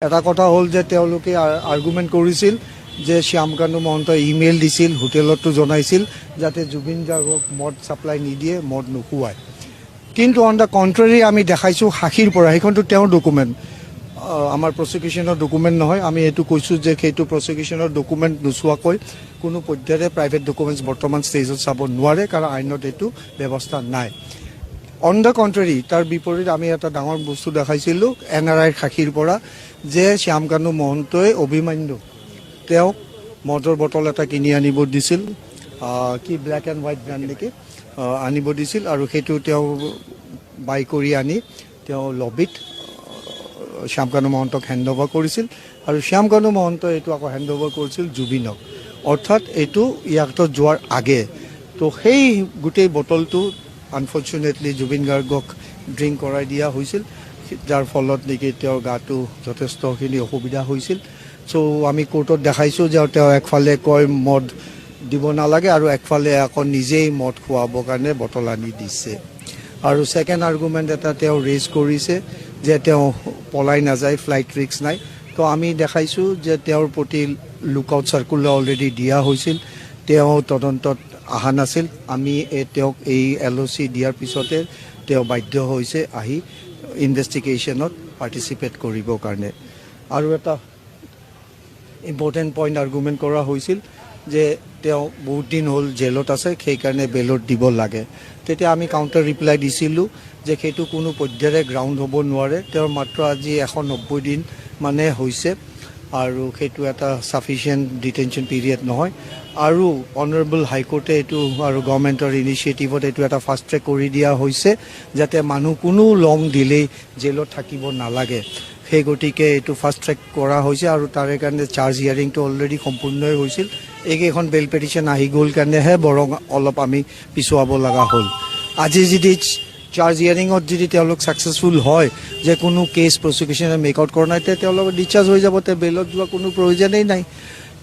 এটা কথা হ'ল যে তেওঁলোকে আৰ্গুমেণ্ট কৰিছিল যে শ্যামকানু মহন্তই ইমেইল দিছিল, হোটেলতো জনাইছিল যাতে জুবিন গাৰ্গক মদ ছাপ্লাই নিদিয়ে, মদ নোখোৱায়। কিন্তু অন দ্য কণ্ট্ৰেৰী আমি দেখাইছোঁ সাক্ষীৰ পৰা, সেইখনটো তেওঁৰ ডকুমেণ্ট, আমাৰ প্ৰচিকিউশ্যনৰ ডকুমেণ্ট নহয়। আমি এইটো কৈছোঁ যে সেইটো প্ৰচিকিউশ্যনৰ ডকুমেণ্ট নোচোৱাকৈ কোনো পৰ্যায়ৰে প্ৰাইভেট ডকুমেণ্টছ বৰ্তমান ষ্টেজত চাব নোৱাৰে, কাৰণ আইনত এইটো ব্যৱস্থা নাই। অন দ্য কণ্ট্ৰেৰী, তাৰ বিপৰীত আমি এটা ডাঙৰ বস্তু দেখাইছিলোঁ NRIৰ সাক্ষীৰ পৰা যে শ্যামকানু মহন্তই অভিমন্যু তেওঁক মদৰ বটল এটা কিনি আনিব দিছিল, কি ব্লেক এণ্ড হোৱাইট ব্ৰেণ্ড নেকি, আনিব দিছিল, আৰু সেইটো তেওঁ বাই কৰি আনি তেওঁ লবিত শ্যামকানু মহন্তক হেণ্ডঅভাৰ কৰিছিল, আৰু শ্যামকানু মহন্তই এইটো আকৌ হেণ্ডঅভাৰ কৰিছিল জুবিনক। অৰ্থাৎ এইটো ইয়াত যোৱাৰ আগে। তো সেই গোটেই বটলটো আনফৰ্চুনেটলি জুবিন গাৰ্গক ড্ৰিংক কৰাই দিয়া হৈছিল, যাৰ ফলত নেকি তেওঁৰ গাটো যথেষ্টখিনি অসুবিধা হৈছিল। চ' আমি কোৰ্টত দেখাইছোঁ যে তেওঁ একফালে কয় মদ দিব নালাগে আৰু একফালে আকৌ নিজেই মদ খোৱাবৰ কাৰণে বটল আনি দিছে। আৰু ছেকেণ্ড আৰ্গুমেণ্ট এটা তেওঁ ৰেজ কৰিছে যে তেওঁ পলাই নাযায়, ফ্লাইট ৰিস্ক নাই। তো আমি দেখাইছোঁ যে তেওঁৰ প্ৰতি লুকআউট চাৰ্কুলাৰ অলৰেডি দিয়া হৈছিল, তেওঁ তদন্তত অহা নাছিল। আমি তেওঁক এই LOC দিয়াৰ পিছতে তেওঁ বাধ্য হৈছে আহি ইনভেষ্টিগেশ্যনত পাৰ্টিচিপেট কৰিবৰ কাৰণে। আৰু এটা ইম্পৰ্টেণ্ট পইণ্ট আৰ্গুমেণ্ট কৰা হৈছিল যে তেওঁ বহুত দিন হ'ল জেলত আছে, সেইকাৰণে বেলত দিব লাগে। তেতিয়া আমি কাউণ্টাৰ ৰিপ্লাই দিছিলোঁ যে সেইটো কোনো পৰ্যায়ৰে গ্ৰাউণ্ড হ'ব নোৱাৰে, তেওঁৰ মাত্ৰ আজি 190 দিন মানে হৈছে, আৰু সেইটো এটা ছাফিচিয়েণ্ট ডিটেনশ্যন পিৰিয়ড নহয়। আৰু অনাৰেবল হাইকোৰ্টে এইটো আৰু গভৰ্ণমেণ্টৰ ইনিচিয়েটিভত এইটো এটা ফাষ্ট ট্ৰেক কৰি দিয়া হৈছে যাতে মানুহ কোনো লং ডিলেই জেলত থাকিব নালাগে। সেই গতিকে এইটো ফাষ্ট ট্ৰেক কৰা হৈছে, আৰু তাৰে কাৰণে চাৰ্জ হিয়াৰিংটো অলৰেডি সম্পূৰ্ণই হৈছিল। এইকেইখন বেল পেটিশ্যন আহি গ'ল কাৰণেহে বৰং অলপ আমি পিছুৱাব লগা হ'ল। আজি যদি চাৰ্জ হিয়াৰিঙত যদি তেওঁলোক ছাকচেছফুল হয় যে কোনো কেছ প্ৰচিকিউশ্যনে মেক আউট কৰা নাই, তেতিয়া তেওঁলোক ডিছচাৰ্জ হৈ যাব, তে বেলত যোৱা কোনো প্ৰয়োজনেই নাই।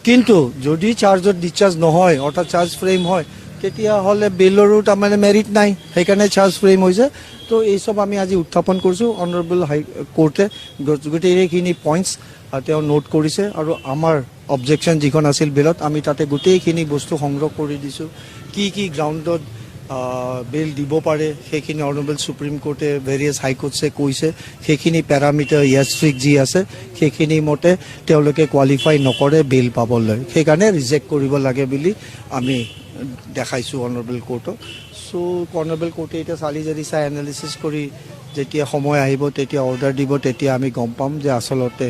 কিন্তু যদি চাৰ্জত ডিছচাৰ্জ নহয়, অৰ্থাৎ চাৰ্জ ফ্ৰেম হয়, তেতিয়াহ'লে বেলৰো তাৰমানে মেৰিট নাই, সেইকাৰণে চাৰ্জ ফ্ৰেম হৈছে। তো এই চব আমি আজি উত্থাপন কৰিছোঁ। অনাৰেবল হাইকোৰ্টে গোটেইখিনি পইণ্টছ তেওঁ নোট কৰিছে, আৰু আমাৰ অবজেকশ্যন যিখন আছিল বেলত, আমি তাতে গোটেইখিনি বস্তু সংগ্ৰহ কৰি দিছোঁ। কি গ্ৰাউণ্ডত বেল দিব পাৰে সেইখিনি অনাৰেবল সুপ্ৰিম কোৰ্টে ভেৰিয়াছ হাইকোৰ্টছে কৈছে, সেইখিনি পেৰামিটাৰ ইয়াষ্ট্ৰিক যি আছে সেইখিনি মতে তেওঁলোকে কোৱালিফাই নকৰে বেল পাবলৈ, সেইকাৰণে ৰিজেক্ট কৰিব লাগে বুলি আমি দেখাইছোঁ অনাৰেবল কোৰ্টক। চ' অনাৰেবল কোৰ্টে এতিয়া চালি জাৰি চাই এনালিচিছ কৰি যেতিয়া সময় আহিব, তেতিয়া অৰ্ডাৰ দিব, তেতিয়া আমি গম পাম যে আচলতে